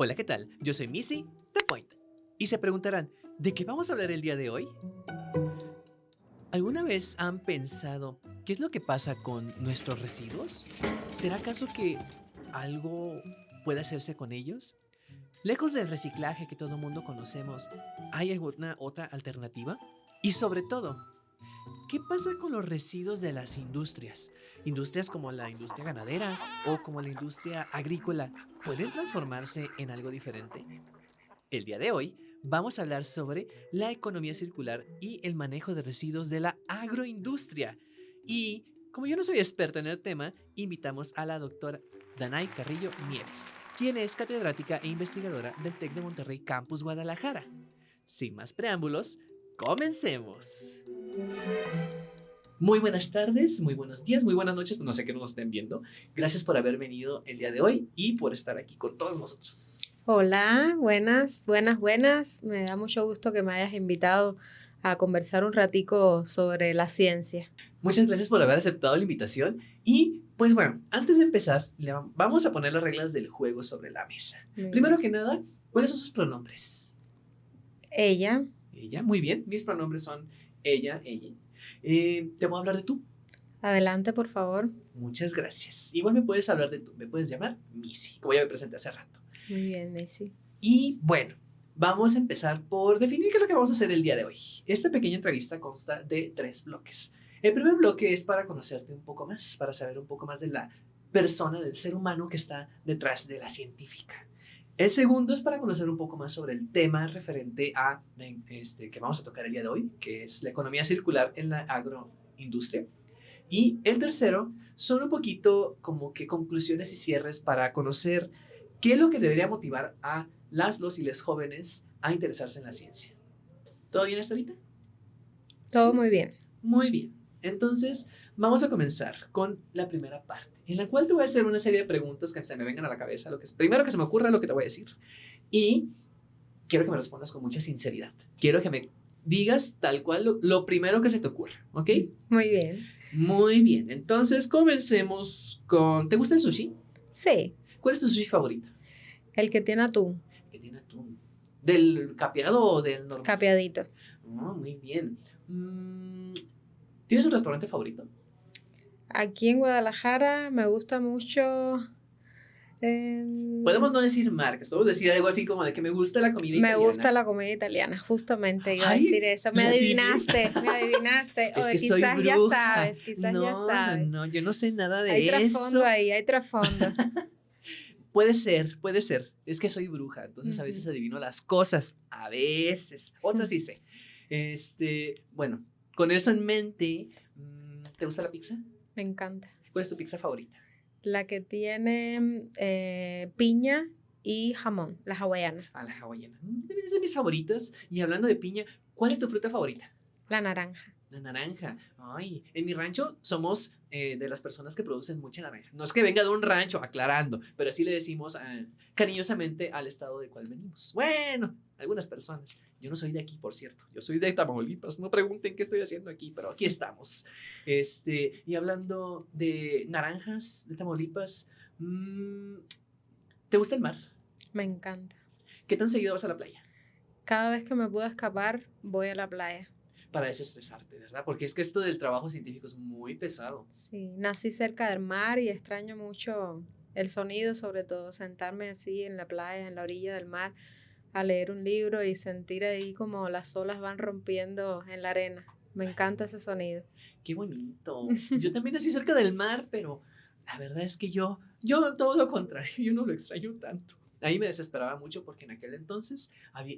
Hola, ¿qué tal? Yo soy Missy, The Point. Y se preguntarán, ¿de qué vamos a hablar el día de hoy? ¿Alguna vez han pensado qué es lo que pasa con nuestros residuos? ¿Será acaso que algo puede hacerse con ellos? Lejos del reciclaje que todo mundo conocemos, ¿hay alguna otra alternativa? Y sobre todo, ¿qué pasa con los residuos de las industrias? Industrias como la industria ganadera o como la industria agrícola, ¿pueden transformarse en algo diferente? El día de hoy vamos a hablar sobre la economía circular y el manejo de residuos de la agroindustria. Y como yo no soy experta en el tema, invitamos a la doctora Danay Carrillo Nieves, quien es catedrática e investigadora del TEC de Monterrey Campus Guadalajara. Sin más preámbulos, comencemos. Muy buenas tardes, muy buenos días, muy buenas noches, no sé qué nos estén viendo. Gracias por haber venido el día de hoy y por estar aquí con todos nosotros. Hola, buenas. Me da mucho gusto que me hayas invitado a conversar un ratico sobre la ciencia. Muchas gracias por haber aceptado la invitación y pues bueno, antes de empezar, vamos a poner las reglas del juego sobre la mesa. Primero que nada, ¿cuáles son sus pronombres? Ella. Ella, muy bien, mis pronombres son ella. ¿Te voy a hablar de tú? Adelante, por favor. Muchas gracias. Igual me puedes hablar de tú, me puedes llamar Missy, como ya me presenté hace rato. Muy bien, Missy. Y bueno, vamos a empezar por definir qué es lo que vamos a hacer el día de hoy. Esta pequeña entrevista consta de 3 bloques. El primer bloque es para conocerte un poco más, para saber un poco más de la persona, del ser humano que está detrás de la científica. El segundo es para conocer un poco más sobre el tema referente a que vamos a tocar el día de hoy, que es la economía circular en la agroindustria. Y el tercero son un poquito como que conclusiones y cierres para conocer qué es lo que debería motivar a los y les jóvenes a interesarse en la ciencia. ¿Todo bien hasta ahorita? Todo muy bien. Muy bien. Entonces, vamos a comenzar con la primera parte, en la cual te voy a hacer una serie de preguntas que se me vengan a la cabeza, primero que se me ocurra lo que te voy a decir. Y quiero que me respondas con mucha sinceridad. Quiero que me digas tal cual lo primero que se te ocurra, ¿ok? Muy bien. Muy bien. Entonces, comencemos con... ¿Te gusta el sushi? Sí. ¿Cuál es tu sushi favorito? El que tiene atún. Que tiene atún. ¿Del capeado o del normal? Capeadito. Oh, muy bien. ¿Tienes un restaurante favorito? Aquí en Guadalajara me gusta mucho... Podemos no decir marcas, podemos decir algo así como de que me gusta la comida italiana. Me gusta la comida italiana, justamente iba a Ay, decir eso. Me la adivinaste. Es O que soy quizás ya bruja. sabes, quizás ya sabes. No, yo no sé nada de Hay eso. trasfondo ahí, hay trasfondo. Puede ser. Es que soy bruja, entonces a veces adivino las cosas, a veces, otras sí sé. Bueno, con eso en mente, ¿te gusta la pizza? Me encanta. ¿Cuál es tu pizza favorita? La que tiene piña y jamón, la hawaiana. La hawaiana. Es de mis favoritas. Y hablando de piña, ¿cuál es tu fruta favorita? La naranja. La naranja. Ay, en mi rancho somos de las personas que producen mucha naranja. No es que venga de un rancho, aclarando, pero así le decimos cariñosamente al estado del cual venimos. Bueno, algunas personas. Yo no soy de aquí, por cierto. Yo soy de Tamaulipas. No pregunten qué estoy haciendo aquí, pero aquí estamos. Y hablando de naranjas de Tamaulipas, ¿te gusta el mar? Me encanta. ¿Qué tan seguido vas a la playa? Cada vez que me puedo escapar, voy a la playa. Para desestresarte, ¿verdad? Porque es que esto del trabajo científico es muy pesado. Sí, nací cerca del mar y extraño mucho el sonido, sobre todo sentarme así en la playa, en la orilla del mar, a leer un libro y sentir ahí como las olas van rompiendo en la arena. Me encanta ese sonido. Qué bonito. Yo también nací cerca del mar, pero la verdad es que yo todo lo contrario, yo no lo extraño tanto. Ahí me desesperaba mucho porque en aquel entonces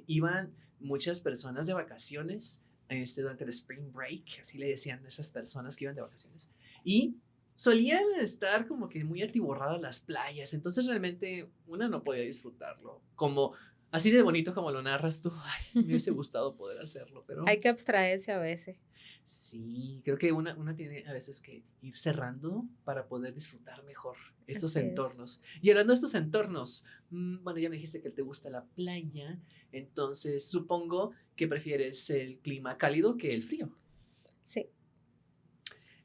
iban muchas personas de vacaciones durante el Spring Break, así le decían a esas personas que iban de vacaciones, y solían estar como que muy atiborradas las playas, entonces realmente una no podía disfrutarlo, como así de bonito como lo narras tú. Ay, me hubiese gustado poder hacerlo, pero... Hay que abstraerse a veces. Sí, creo que una tiene a veces que ir cerrando para poder disfrutar mejor estos entornos. Y hablando de estos entornos, bueno, ya me dijiste que te gusta la playa, entonces supongo que prefieres el clima cálido que el frío. Sí.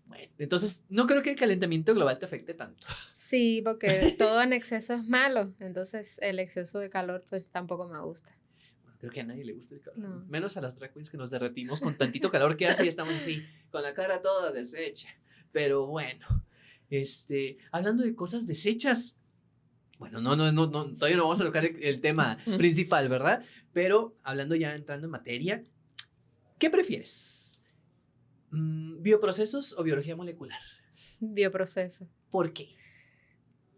Bueno, entonces no creo que el calentamiento global te afecte tanto. Sí, porque todo en exceso es malo, entonces el exceso de calor pues tampoco me gusta. Bueno, creo que a nadie le gusta el calor, No. menos a las drag queens que nos derretimos con tantito calor que hace y estamos así, con la cara toda deshecha. Pero bueno, hablando de cosas deshechas, bueno, no, todavía no vamos a tocar el tema principal, ¿verdad? Pero hablando ya entrando en materia, ¿qué prefieres? ¿Bioprocesos o biología molecular? Bioproceso. ¿Por qué?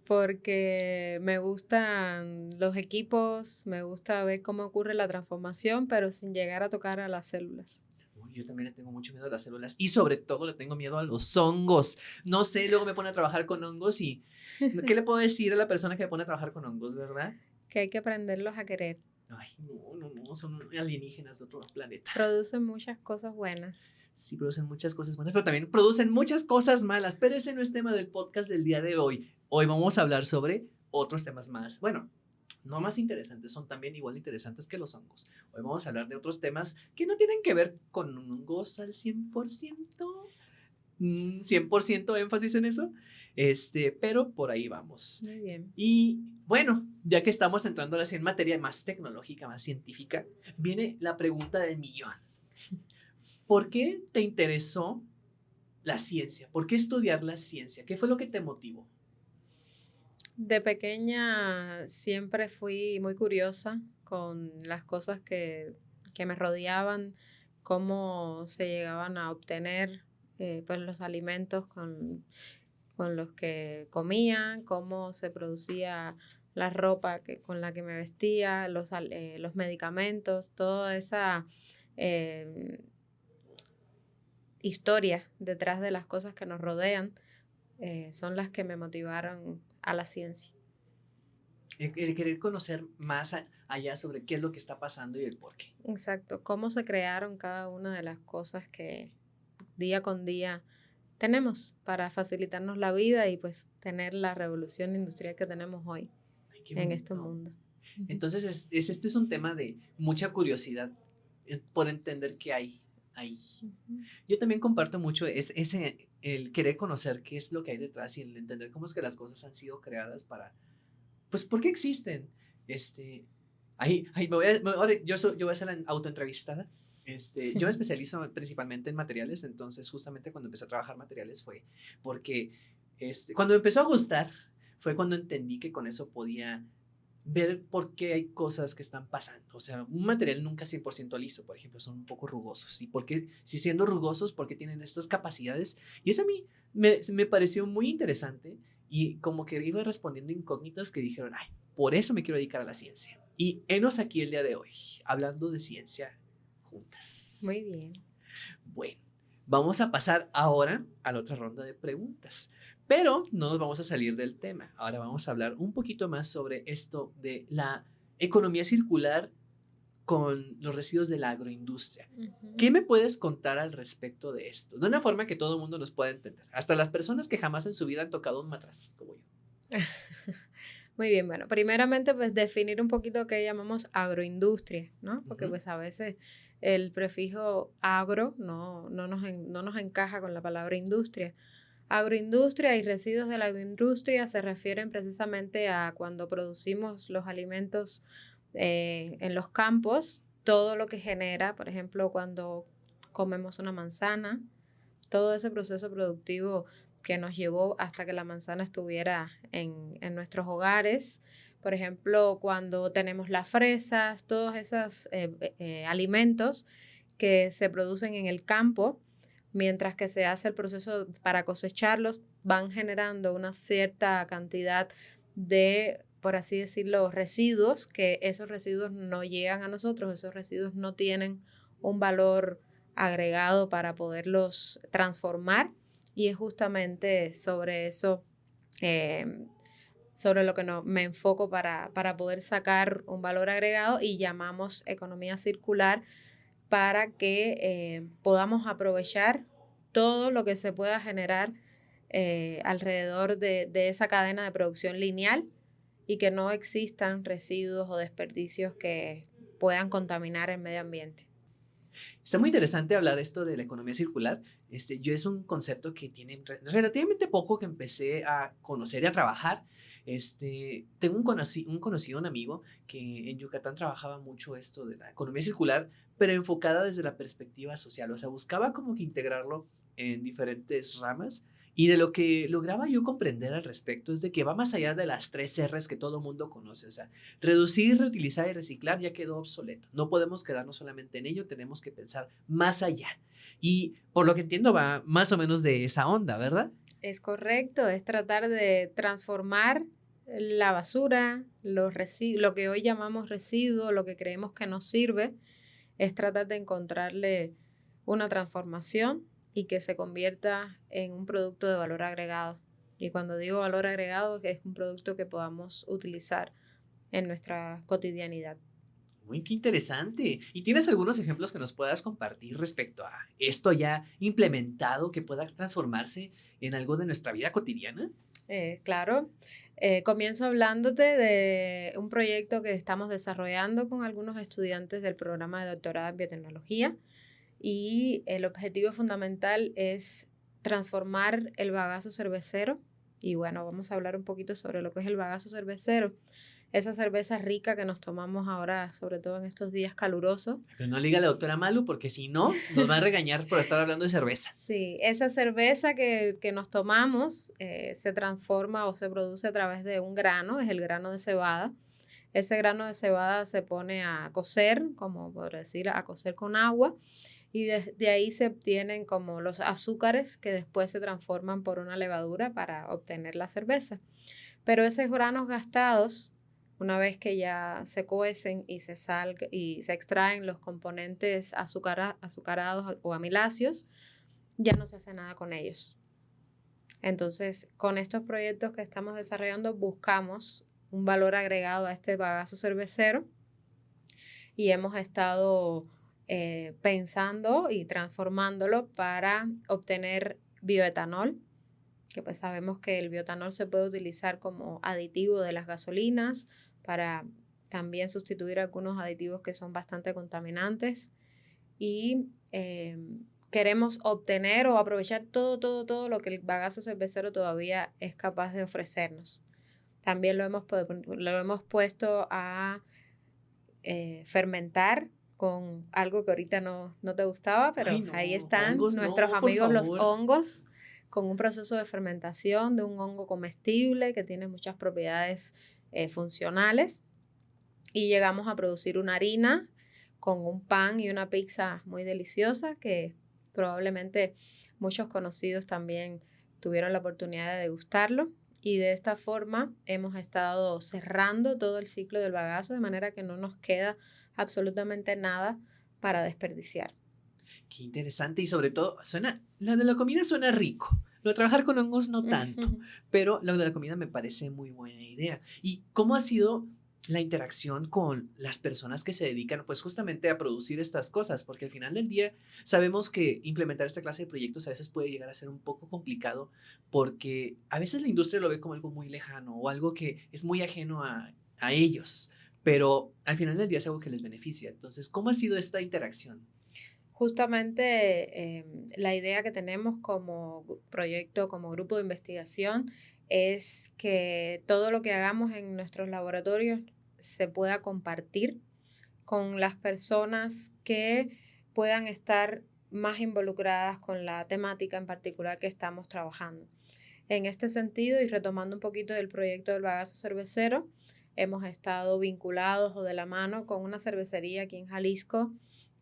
Porque me gustan los equipos, me gusta ver cómo ocurre la transformación, pero sin llegar a tocar a las células. Uy, yo también le tengo mucho miedo a las células y sobre todo le tengo miedo a los hongos. No sé, luego me pone a trabajar con hongos y ¿qué le puedo decir a la persona que me pone a trabajar con hongos, verdad? Que hay que aprenderlos a querer. Ay, no, son alienígenas de otro planeta. Producen muchas cosas buenas. Sí, producen muchas cosas buenas, pero también producen muchas cosas malas. Pero ese no es tema del podcast del día de hoy. Hoy vamos a hablar sobre otros temas más. Bueno, no más interesantes, son también igual de interesantes que los hongos. Hoy vamos a hablar de otros temas que no tienen que ver con hongos al 100%. 100% énfasis en eso. Pero por ahí vamos. Muy bien. Y bueno, ya que estamos entrando ahora sí en materia más tecnológica, más científica, viene la pregunta del millón. ¿Por qué te interesó la ciencia? ¿Por qué estudiar la ciencia? ¿Qué fue lo que te motivó? De pequeña siempre fui muy curiosa con las cosas que me rodeaban, cómo se llegaban a obtener pues los alimentos con los que comía, cómo se producía la ropa con la que me vestía, los medicamentos, toda esa eh, historia detrás de las cosas que nos rodean, son las que me motivaron a la ciencia. El querer conocer más allá sobre qué es lo que está pasando y el por qué. Exacto, cómo se crearon cada una de las cosas que día con día tenemos para facilitarnos la vida y pues tener la revolución industrial que tenemos hoy. Ay, qué En este bonito. mundo. Entonces, este es un tema de mucha curiosidad por entender qué hay ahí. Yo también comparto mucho el querer conocer qué es lo que hay detrás y el entender cómo es que las cosas han sido creadas para, pues, ¿por qué existen? Ahora yo voy a ser la autoentrevistada. Yo me especializo principalmente en materiales, entonces justamente cuando empecé a trabajar materiales fue porque, cuando me empezó a gustar, fue cuando entendí que con eso podía ver por qué hay cosas que están pasando. O sea, un material nunca es 100% liso, por ejemplo, son un poco rugosos. ¿Y por qué, si siendo rugosos, por qué tienen estas capacidades? Y eso a mí me pareció muy interesante y como que iba respondiendo incógnitas que dijeron, ay, por eso me quiero dedicar a la ciencia. Y henos aquí el día de hoy, hablando de ciencia juntas. Muy bien. Bueno, vamos a pasar ahora a la otra ronda de preguntas. Pero no nos vamos a salir del tema. Ahora vamos a hablar un poquito más sobre esto de la economía circular con los residuos de la agroindustria. ¿Qué me puedes contar al respecto de esto? De una forma que todo el mundo nos pueda entender. Hasta las personas que jamás en su vida han tocado un matraz, como yo. Muy bien, bueno, primeramente pues definir un poquito qué llamamos agroindustria, ¿no? Porque pues a veces el prefijo agro no nos encaja con la palabra industria. Agroindustria y residuos de la agroindustria se refieren precisamente a cuando producimos los alimentos en los campos, todo lo que genera, por ejemplo, cuando comemos una manzana, todo ese proceso productivo que nos llevó hasta que la manzana estuviera en nuestros hogares. Por ejemplo, cuando tenemos las fresas, todos esos alimentos que se producen en el campo, mientras que se hace el proceso para cosecharlos, van generando una cierta cantidad de, por así decirlo, residuos, que esos residuos no llegan a nosotros, esos residuos no tienen un valor agregado para poderlos transformar, y es justamente sobre eso, sobre lo que me enfoco para poder sacar un valor agregado, y llamamos economía circular para que podamos aprovechar todo lo que se pueda generar alrededor de esa cadena de producción lineal y que no existan residuos o desperdicios que puedan contaminar el medio ambiente. Está muy interesante hablar esto de la economía circular. Yo es un concepto que tiene relativamente poco que empecé a conocer y a trabajar. Tengo un amigo que en Yucatán trabajaba mucho esto de la economía circular, pero enfocada desde la perspectiva social. O sea, buscaba como que integrarlo en diferentes ramas. Y de lo que lograba yo comprender al respecto es de que va más allá de las 3 R's que todo mundo conoce. O sea, reducir, reutilizar y reciclar ya quedó obsoleto. No podemos quedarnos solamente en ello, tenemos que pensar más allá. Y por lo que entiendo va más o menos de esa onda, ¿verdad? Es correcto, es tratar de transformar la basura, lo que hoy llamamos residuo, lo que creemos que nos sirve, es tratar de encontrarle una transformación y que se convierta en un producto de valor agregado. Y cuando digo valor agregado, es un producto que podamos utilizar en nuestra cotidianidad. Muy qué interesante. ¿Y tienes algunos ejemplos que nos puedas compartir respecto a esto ya implementado que pueda transformarse en algo de nuestra vida cotidiana? Claro, comienzo hablándote de un proyecto que estamos desarrollando con algunos estudiantes del programa de doctorado en biotecnología y el objetivo fundamental es transformar el bagazo cervecero. Y bueno, vamos a hablar un poquito sobre lo que es el bagazo cervecero. Esa cerveza rica que nos tomamos ahora, sobre todo en estos días calurosos. Pero no le diga a la doctora Malu, porque si no, nos va a regañar por estar hablando de cerveza. Sí, esa cerveza que nos tomamos se transforma o se produce a través de un grano, es el grano de cebada. Ese grano de cebada se pone a cocer, como por decir, a cocer con agua, y de ahí se obtienen como los azúcares que después se transforman por una levadura para obtener la cerveza. Pero esos granos gastados, una vez que ya se cuecen y se extraen los componentes azucarados o amiláceos, ya no se hace nada con ellos. Entonces, con estos proyectos que estamos desarrollando, buscamos un valor agregado a este bagazo cervecero y hemos estado pensando y transformándolo para obtener bioetanol, que pues sabemos que el bioetanol se puede utilizar como aditivo de las gasolinas para también sustituir algunos aditivos que son bastante contaminantes y queremos obtener o aprovechar todo lo que el bagazo cervecero todavía es capaz de ofrecernos. También lo hemos puesto a fermentar con algo que ahorita no te gustaba, Ay, pero no, ahí están hongos nuestros no, por amigos los favor. hongos, con un proceso de fermentación de un hongo comestible que tiene muchas propiedades funcionales. Y llegamos a producir una harina con un pan y una pizza muy deliciosa que probablemente muchos conocidos también tuvieron la oportunidad de degustarlo. Y de esta forma hemos estado cerrando todo el ciclo del bagazo de manera que no nos queda absolutamente nada para desperdiciar. Qué interesante y sobre todo, lo de la comida suena rico. Lo de trabajar con hongos no tanto, pero lo de la comida me parece muy buena idea. ¿Y cómo ha sido la interacción con las personas que se dedican pues justamente a producir estas cosas? Porque al final del día sabemos que implementar esta clase de proyectos a veces puede llegar a ser un poco complicado porque a veces la industria lo ve como algo muy lejano o algo que es muy ajeno a ellos, pero al final del día es algo que les beneficia. Entonces, ¿cómo ha sido esta interacción? Justamente la idea que tenemos como proyecto, como grupo de investigación, es que todo lo que hagamos en nuestros laboratorios se pueda compartir con las personas que puedan estar más involucradas con la temática en particular que estamos trabajando. En este sentido, y retomando un poquito del proyecto del bagazo cervecero, hemos estado vinculados o de la mano con una cervecería aquí en Jalisco,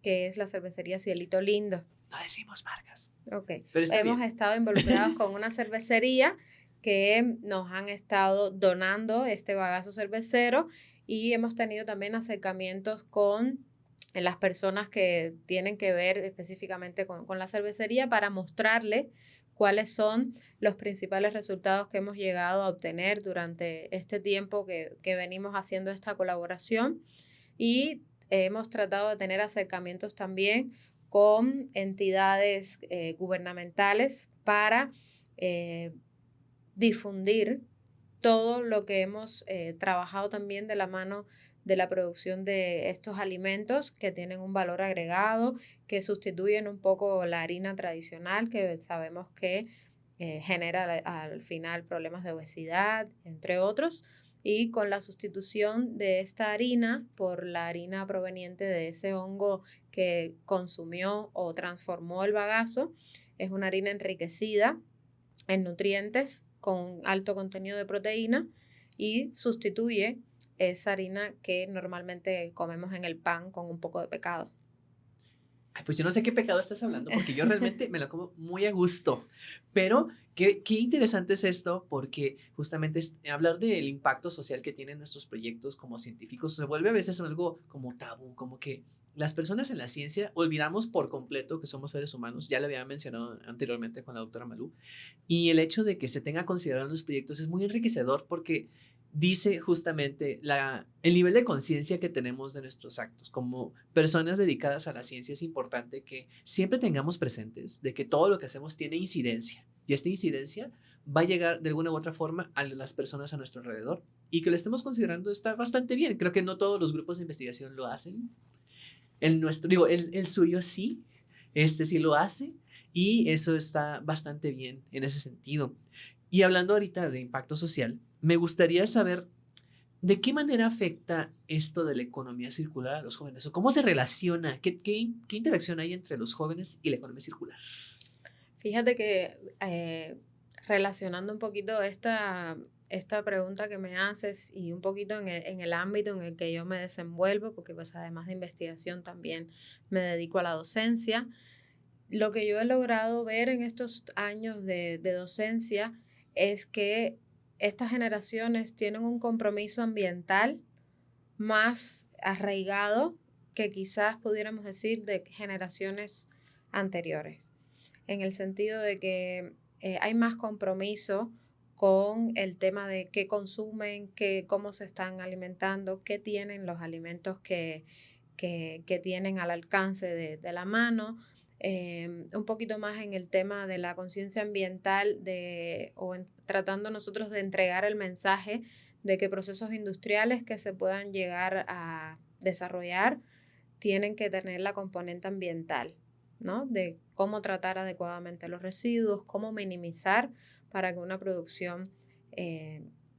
que es la cervecería Cielito Lindo. No decimos marcas, Ok. pero está Hemos bien. estado involucrados con una cervecería que nos han estado donando este bagazo cervecero y hemos tenido también acercamientos con las personas que tienen que ver específicamente con la cervecería para mostrarle cuáles son los principales resultados que hemos llegado a obtener durante este tiempo que venimos haciendo esta colaboración y hemos tratado de tener acercamientos también con entidades gubernamentales para eh, difundir todo lo que hemos trabajado también de la mano de la producción de estos alimentos que tienen un valor agregado, que sustituyen un poco la harina tradicional, que sabemos que genera al final problemas de obesidad, entre otros. Y con la sustitución de esta harina por la harina proveniente de ese hongo que consumió o transformó el bagazo, es una harina enriquecida en nutrientes con alto contenido de proteína y sustituye esa harina que normalmente comemos en el pan con un poco de pecado. Ay, pues yo no sé qué pecado estás hablando, porque yo realmente me lo como muy a gusto. Pero qué interesante es esto, porque justamente hablar del impacto social que tienen nuestros proyectos como científicos se vuelve a veces algo como tabú, como que las personas en la ciencia olvidamos por completo que somos seres humanos. Ya lo había mencionado anteriormente con la doctora Malú. Y el hecho de que se tenga considerado en los proyectos es muy enriquecedor porque dice justamente el nivel de conciencia que tenemos de nuestros actos. Como personas dedicadas a la ciencia es importante que siempre tengamos presentes de que todo lo que hacemos tiene incidencia y esta incidencia va a llegar de alguna u otra forma a las personas a nuestro alrededor y que lo estemos considerando está bastante bien. Creo que no todos los grupos de investigación lo hacen. El nuestro, digo, el suyo sí, este sí lo hace y eso está bastante bien en ese sentido. Y hablando ahorita de impacto social, me gustaría saber de qué manera afecta esto de la economía circular a los jóvenes o cómo se relaciona, qué interacción hay entre los jóvenes y la economía circular. Fíjate que relacionando un poquito esta pregunta que me haces y un poquito en el ámbito en el que yo me desenvuelvo, porque pues además de investigación también me dedico a la docencia, lo que yo he logrado ver en estos años de docencia es que estas generaciones tienen un compromiso ambiental más arraigado que quizás pudiéramos decir de generaciones anteriores, en el sentido de que hay más compromiso con el tema de qué consumen, cómo se están alimentando, qué tienen los alimentos que tienen al alcance de la mano. Un poquito más en el tema de la conciencia ambiental tratando nosotros de entregar el mensaje de que procesos industriales que se puedan llegar a desarrollar tienen que tener la componente ambiental, ¿no? De cómo tratar adecuadamente los residuos, cómo minimizar para que una producción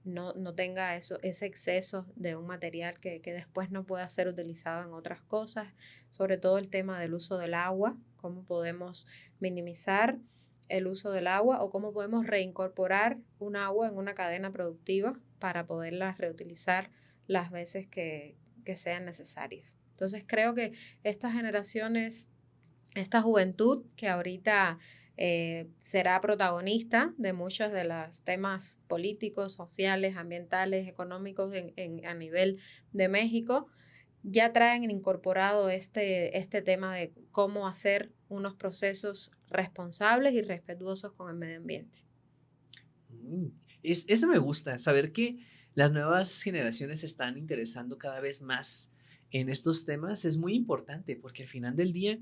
no tenga ese exceso de un material que después no pueda ser utilizado en otras cosas, sobre todo el tema del uso del agua, cómo podemos minimizar el uso del agua o cómo podemos reincorporar un agua en una cadena productiva para poderla reutilizar las veces que sean necesarias. Entonces creo que estas generaciones, esta juventud que ahorita será protagonista de muchos de los temas políticos, sociales, ambientales, económicos a nivel de México, ya traen incorporado este tema de cómo hacer unos procesos responsables y respetuosos con el medio ambiente. Mm, eso me gusta, saber que las nuevas generaciones se están interesando cada vez más en estos temas es muy importante porque al final del día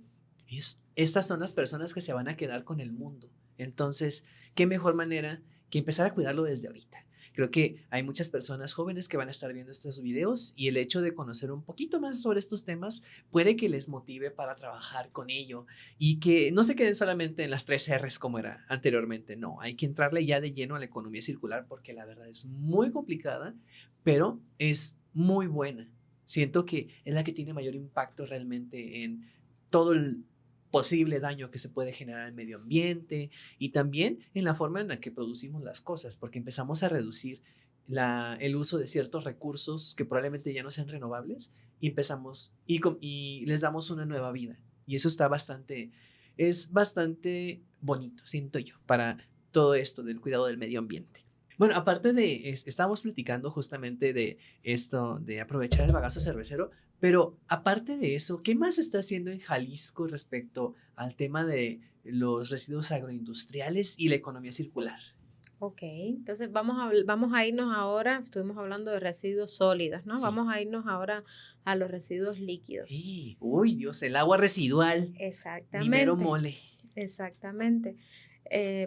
estas son las personas que se van a quedar con el mundo. Entonces, ¿qué mejor manera que empezar a cuidarlo desde ahorita? Creo que hay muchas personas jóvenes que van a estar viendo estos videos y el hecho de conocer un poquito más sobre estos temas puede que les motive para trabajar con ello y que no se queden solamente en las 3 R's como era anteriormente. No, hay que entrarle ya de lleno a la economía circular porque la verdad es muy complicada, pero es muy buena. Siento que es la que tiene mayor impacto realmente en todo el posible daño que se puede generar al medio ambiente y también en la forma en la que producimos las cosas, porque empezamos a reducir el uso de ciertos recursos que probablemente ya no sean renovables y empezamos y les damos una nueva vida. Y eso es bastante bonito, siento yo, para todo esto del cuidado del medio ambiente. Bueno, aparte estábamos platicando justamente de esto, de aprovechar el bagazo cervecero, pero aparte de eso, ¿qué más se está haciendo en Jalisco respecto al tema de los residuos agroindustriales y la economía circular? Ok, entonces vamos a irnos ahora, estuvimos hablando de residuos sólidos, ¿no? Sí. Vamos a irnos ahora a los residuos líquidos. Uy, Dios, el agua residual, mi mero Exactamente, mole. exactamente.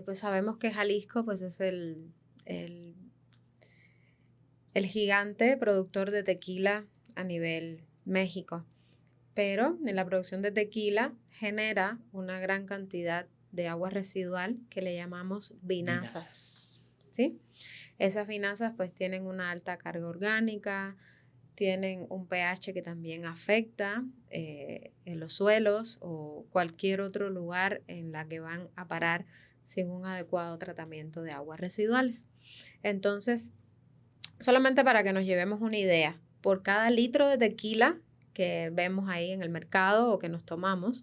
Pues sabemos que Jalisco pues es el gigante productor de tequila a nivel México. Pero en la producción de tequila genera una gran cantidad de agua residual que le llamamos vinazas, ¿sí? Esas vinazas pues tienen una alta carga orgánica, tienen un pH que también afecta en los suelos o cualquier otro lugar en la que van a parar sin un adecuado tratamiento de aguas residuales. Entonces, solamente para que nos llevemos una idea, por cada litro de tequila que vemos ahí en el mercado o que nos tomamos,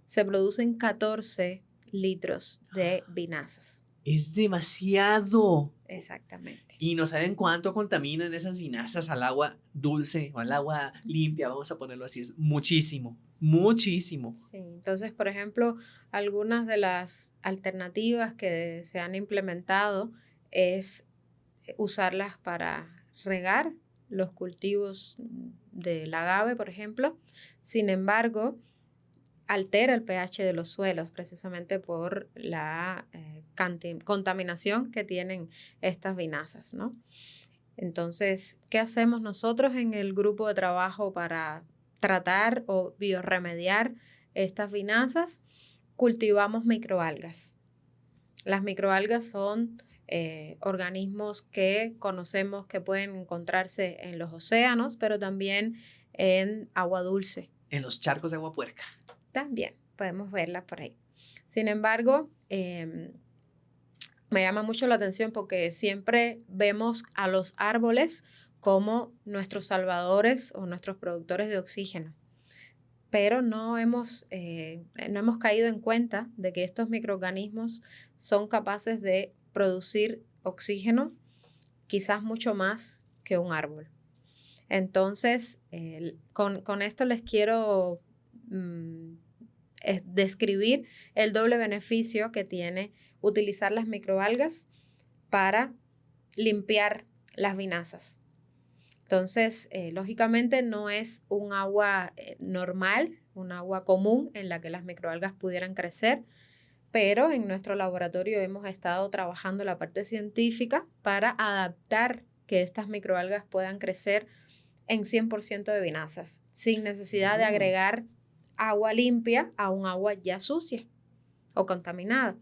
se producen 14 litros de vinazas. Es demasiado. Exactamente. Y no saben cuánto contaminan esas vinazas al agua dulce o al agua limpia, vamos a ponerlo así. Es muchísimo, muchísimo. Sí, entonces, por ejemplo, algunas de las alternativas que se han implementado es usarlas para regar los cultivos del agave, por ejemplo. Sin embargo, altera el pH de los suelos precisamente por la contaminación que tienen estas vinazas, ¿no? Entonces, ¿qué hacemos nosotros en el grupo de trabajo para tratar o biorremediar estas vinazas? Cultivamos microalgas. Las microalgas son organismos que conocemos que pueden encontrarse en los océanos, pero también en agua dulce. En los charcos de agua puerca. También podemos verlas por ahí. Sin embargo, me llama mucho la atención porque siempre vemos a los árboles como nuestros salvadores o nuestros productores de oxígeno. Pero no hemos caído en cuenta de que estos microorganismos son capaces de producir oxígeno quizás mucho más que un árbol. Entonces, con esto les quiero describir el doble beneficio que tiene utilizar las microalgas para limpiar las vinazas. Entonces, lógicamente no es un agua normal, un agua común en la que las microalgas pudieran crecer, pero en nuestro laboratorio hemos estado trabajando la parte científica para adaptar que estas microalgas puedan crecer en 100% de vinazas, sin necesidad de agregar agua limpia a un agua ya sucia o contaminada.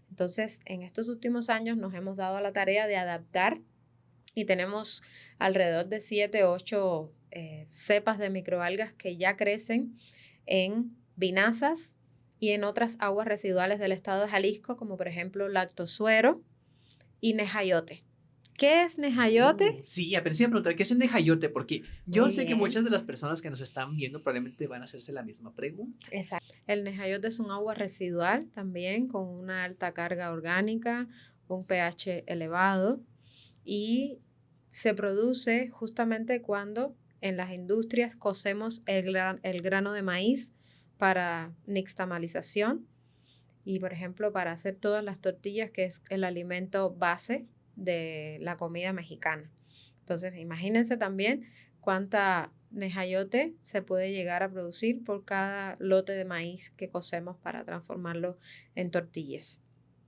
Entonces, en estos últimos años nos hemos dado a la tarea de adaptar y tenemos alrededor de 7 o 8 cepas de microalgas que ya crecen en vinazas y en otras aguas residuales del estado de Jalisco, como por ejemplo lactosuero y nejayote. ¿Qué es nejayote? Sí, apenas iba a preguntar, ¿qué es el nejayote? Porque yo Muy sé que bien. muchas de las personas que nos están viendo probablemente van a hacerse la misma pregunta. Exacto. El nejayote es un agua residual también con una alta carga orgánica, un pH elevado y se produce justamente cuando en las industrias cocemos el grano de maíz para nixtamalización y, por ejemplo, para hacer todas las tortillas, que es el alimento base de la comida mexicana. Entonces, imagínense también cuánta nejayote se puede llegar a producir por cada lote de maíz que cocemos para transformarlo en tortillas.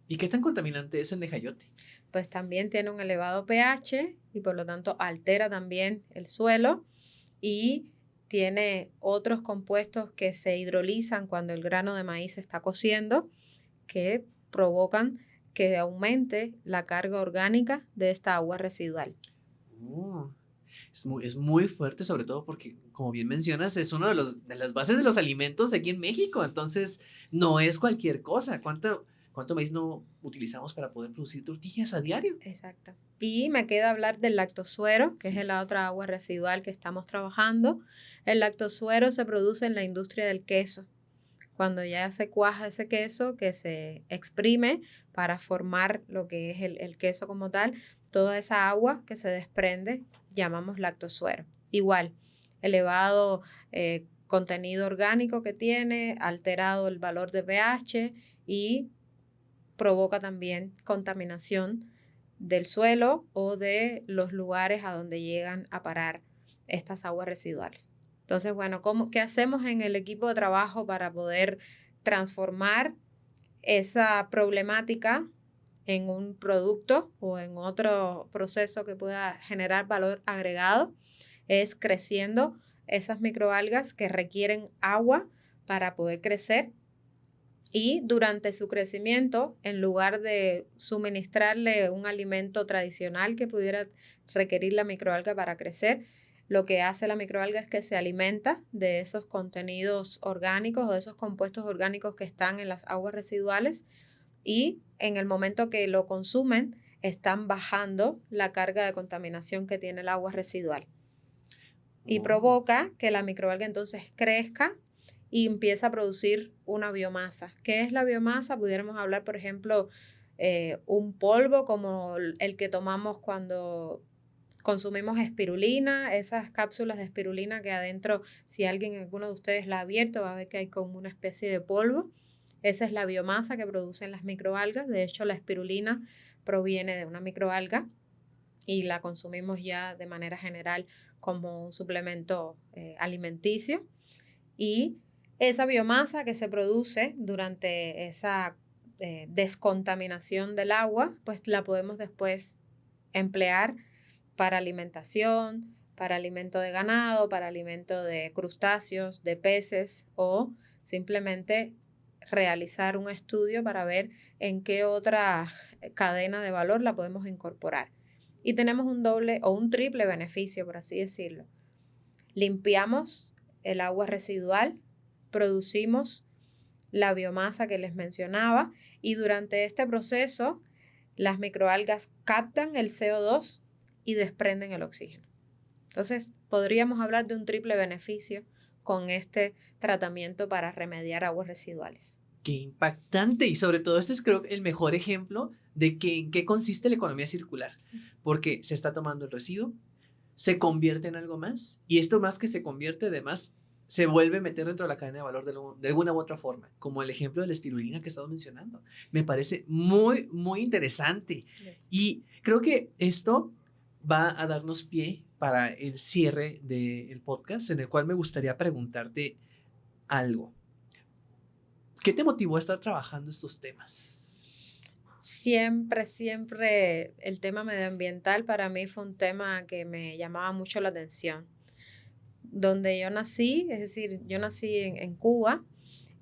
¿Y qué tan contaminante es el nejayote? Pues también tiene un elevado pH y por lo tanto altera también el suelo y tiene otros compuestos que se hidrolizan cuando el grano de maíz se está cociendo que provocan que aumente la carga orgánica de esta agua residual. Es muy fuerte, sobre todo porque, como bien mencionas, es uno de las bases de los alimentos aquí en México. Entonces, no es cualquier cosa. ¿Cuánto maíz no utilizamos para poder producir tortillas a diario? Exacto. Y me queda hablar del lactosuero, que Sí. es la otra agua residual que estamos trabajando. El lactosuero se produce en la industria del queso. Cuando ya se cuaja ese queso, que se exprime para formar lo que es el queso como tal, toda esa agua que se desprende llamamos lactosuero. Igual, elevado contenido orgánico que tiene, alterado el valor de pH y provoca también contaminación del suelo o de los lugares a donde llegan a parar estas aguas residuales. Entonces, bueno, ¿qué hacemos en el equipo de trabajo para poder transformar esa problemática en un producto o en otro proceso que pueda generar valor agregado? es creciendo esas microalgas que requieren agua para poder crecer. Y durante su crecimiento, en lugar de suministrarle un alimento tradicional que pudiera requerir la microalga para crecer, lo que hace la microalga es que se alimenta de esos contenidos orgánicos o de esos compuestos orgánicos que están en las aguas residuales, y en el momento que lo consumen están bajando la carga de contaminación que tiene el agua residual y provoca que la microalga entonces crezca y empieza a producir una biomasa. ¿Qué es la biomasa? Pudiéramos hablar, por ejemplo, un polvo como el que tomamos cuando consumimos espirulina, esas cápsulas de espirulina que adentro, si alguno de ustedes la ha abierto, va a ver que hay como una especie de polvo. Esa es la biomasa que producen las microalgas. De hecho, la espirulina proviene de una microalga y la consumimos ya de manera general como un suplemento alimenticio. Y esa biomasa que se produce durante esa descontaminación del agua, pues la podemos después emplear para alimentación, para alimento de ganado, para alimento de crustáceos, de peces, o simplemente realizar un estudio para ver en qué otra cadena de valor la podemos incorporar. Y tenemos un doble o un triple beneficio, por así decirlo. Limpiamos el agua residual, producimos la biomasa que les mencionaba, y durante este proceso las microalgas captan el CO2 y desprenden el oxígeno. Entonces, podríamos hablar de un triple beneficio con este tratamiento para remediar aguas residuales. ¡Qué impactante! Y sobre todo este es, creo, el mejor ejemplo de en qué consiste la economía circular, porque se está tomando el residuo, se convierte en algo más, y esto más que se convierte, además, se vuelve a meter dentro de la cadena de valor de alguna u otra forma, como el ejemplo de la espirulina que estamos mencionando. Me parece muy, muy interesante. Y creo que esto va a darnos pie para el cierre del podcast, en el cual me gustaría preguntarte algo. ¿Qué te motivó a estar trabajando estos temas? Siempre el tema medioambiental para mí fue un tema que me llamaba mucho la atención. Donde yo nací, es decir, yo nací en Cuba,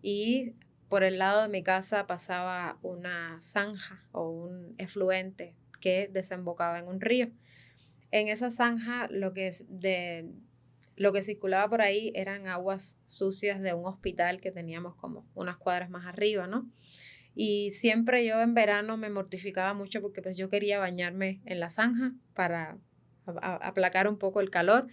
y por el lado de mi casa pasaba una zanja o un efluente que desembocaba en un río. En esa zanja lo que circulaba por ahí eran aguas sucias de un hospital que teníamos como unas cuadras más arriba, ¿no? Y siempre yo en verano me mortificaba mucho porque pues yo quería bañarme en la zanja para aplacar un poco el calor,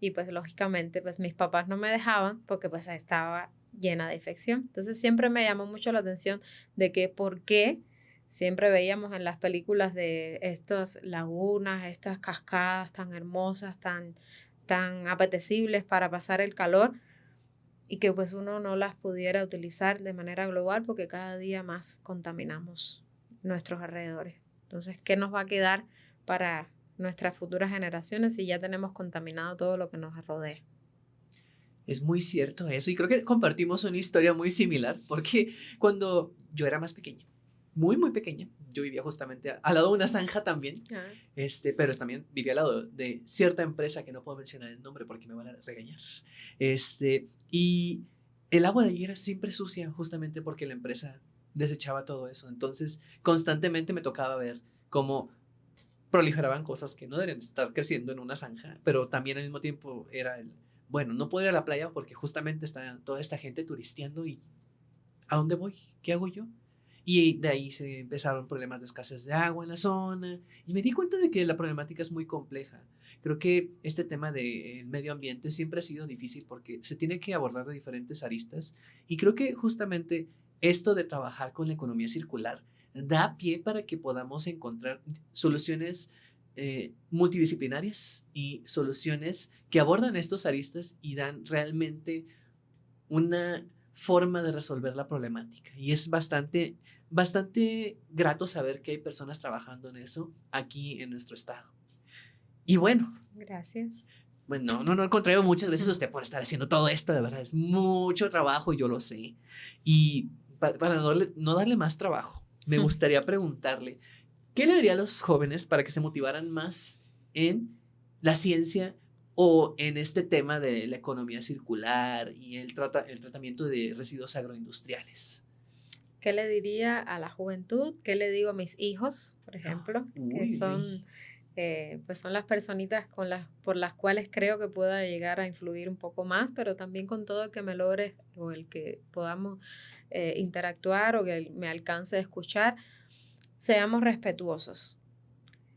y pues lógicamente pues mis papás no me dejaban porque pues estaba llena de infección. Entonces siempre me llamó mucho la atención de que por qué siempre veíamos en las películas de estas lagunas, estas cascadas tan hermosas, tan apetecibles para pasar el calor, y que pues uno no las pudiera utilizar de manera global porque cada día más contaminamos nuestros alrededores. Entonces, ¿qué nos va a quedar para nuestras futuras generaciones si ya tenemos contaminado todo lo que nos rodea? Es muy cierto eso, y creo que compartimos una historia muy similar, porque cuando yo era más pequeña, muy, muy pequeña, yo vivía justamente al lado de una zanja también, pero también vivía al lado de cierta empresa que no puedo mencionar el nombre porque me van a regañar, y el agua de allí era siempre sucia justamente porque la empresa desechaba todo eso. Entonces constantemente me tocaba ver cómo proliferaban cosas que no deberían estar creciendo en una zanja, pero también al mismo tiempo era bueno, no puedo ir a la playa porque justamente está toda esta gente turisteando, y ¿a dónde voy? ¿Qué hago yo? Y de ahí se empezaron problemas de escasez de agua en la zona, y me di cuenta de que la problemática es muy compleja. Creo que este tema del medio ambiente siempre ha sido difícil porque se tiene que abordar de diferentes aristas, y creo que justamente esto de trabajar con la economía circular da pie para que podamos encontrar soluciones multidisciplinarias y soluciones que abordan estos aristas y dan realmente una forma de resolver la problemática. Y es bastante, bastante grato saber que hay personas trabajando en eso aquí en nuestro estado. Y bueno. Gracias. Bueno, no, al contrario, muchas gracias a usted por estar haciendo todo esto, de verdad, es mucho trabajo, yo lo sé. Y para no darle más trabajo, me gustaría preguntarle, ¿qué le diría a los jóvenes para que se motivaran más en la ciencia o en este tema de la economía circular y el tratamiento de residuos agroindustriales? ¿Qué le diría a la juventud? ¿Qué le digo a mis hijos, por ejemplo? Que Uy, uy, uy. pues son las personitas por las cuales creo que pueda llegar a influir un poco más, pero también con todo el que me logre o el que podamos interactuar o que me alcance a escuchar, seamos respetuosos.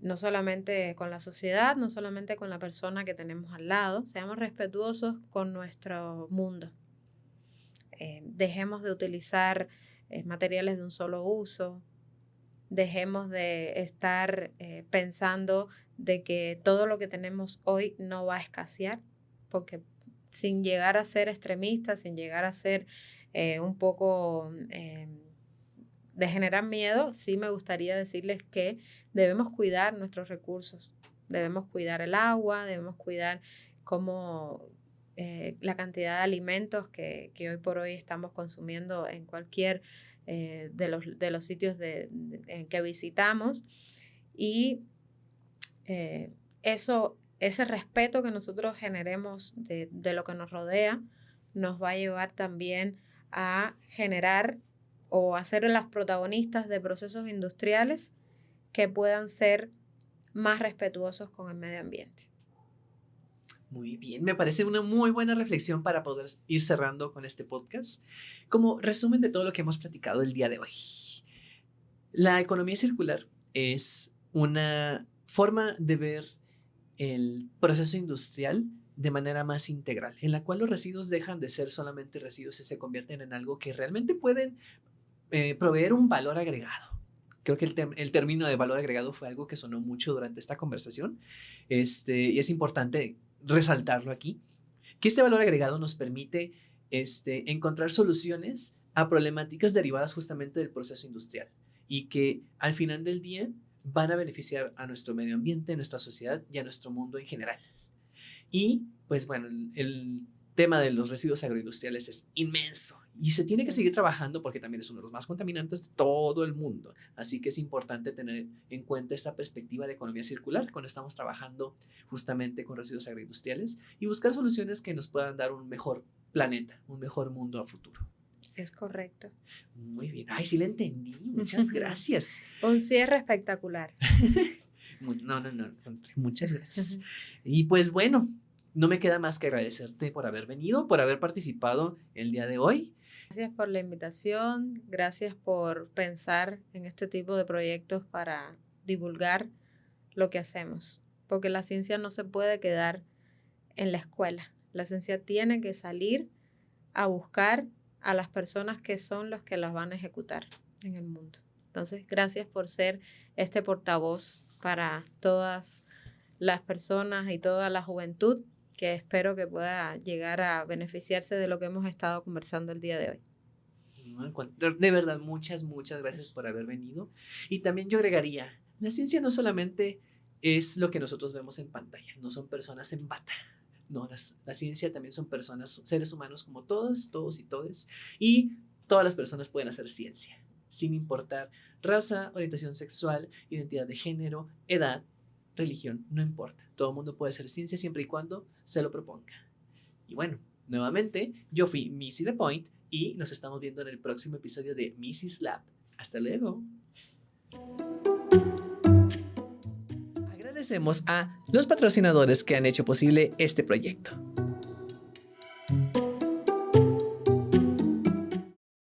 No solamente con la sociedad, no solamente con la persona que tenemos al lado, seamos respetuosos con nuestro mundo. Dejemos de utilizar materiales de un solo uso, dejemos de estar pensando de que todo lo que tenemos hoy no va a escasear, porque sin llegar a ser extremistas, sin llegar a ser un poco de generar miedo, sí me gustaría decirles que debemos cuidar nuestros recursos, debemos cuidar el agua, debemos cuidar cómo la cantidad de alimentos que hoy por hoy estamos consumiendo en cualquier de los sitios en que visitamos. Y ese respeto que nosotros generemos de lo que nos rodea nos va a llevar también a generar o a ser las protagonistas de procesos industriales que puedan ser más respetuosos con el medio ambiente. Muy bien, me parece una muy buena reflexión para poder ir cerrando con este podcast. Como resumen de todo lo que hemos platicado el día de hoy, la economía circular es una forma de ver el proceso industrial de manera más integral, en la cual los residuos dejan de ser solamente residuos y se convierten en algo que realmente pueden proveer un valor agregado. Creo que el término de valor agregado fue algo que sonó mucho durante esta conversación, y es importante resaltarlo aquí, que este valor agregado nos permite encontrar soluciones a problemáticas derivadas justamente del proceso industrial y que al final del día van a beneficiar a nuestro medio ambiente, a nuestra sociedad y a nuestro mundo en general. Y pues bueno, el tema de los residuos agroindustriales es inmenso y se tiene que seguir trabajando porque también es uno de los más contaminantes de todo el mundo. Así que es importante tener en cuenta esta perspectiva de economía circular cuando estamos trabajando justamente con residuos agroindustriales y buscar soluciones que nos puedan dar un mejor planeta, un mejor mundo a futuro. Es correcto. Muy bien. Ay, sí le entendí. Muchas gracias. Un cierre espectacular. No. Muchas gracias. Y pues bueno, no me queda más que agradecerte por haber venido, por haber participado el día de hoy. Gracias por la invitación, gracias por pensar en este tipo de proyectos para divulgar lo que hacemos, porque la ciencia no se puede quedar en la escuela. La ciencia tiene que salir a buscar a las personas que son los que las van a ejecutar en el mundo. Entonces, gracias por ser este portavoz para todas las personas y toda la juventud que espero que pueda llegar a beneficiarse de lo que hemos estado conversando el día de hoy. De verdad, muchas gracias por haber venido. Y también yo agregaría, la ciencia no solamente es lo que nosotros vemos en pantalla, no son personas en bata. No, la ciencia también son personas, seres humanos como todos y todes. Y todas las personas pueden hacer ciencia, sin importar raza, orientación sexual, identidad de género, edad, religión, no importa. Todo el mundo puede hacer ciencia siempre y cuando se lo proponga. Y bueno, nuevamente, yo fui Missy The Point y nos estamos viendo en el próximo episodio de Missy's Lab. Hasta luego. Agradecemos a los patrocinadores que han hecho posible este proyecto.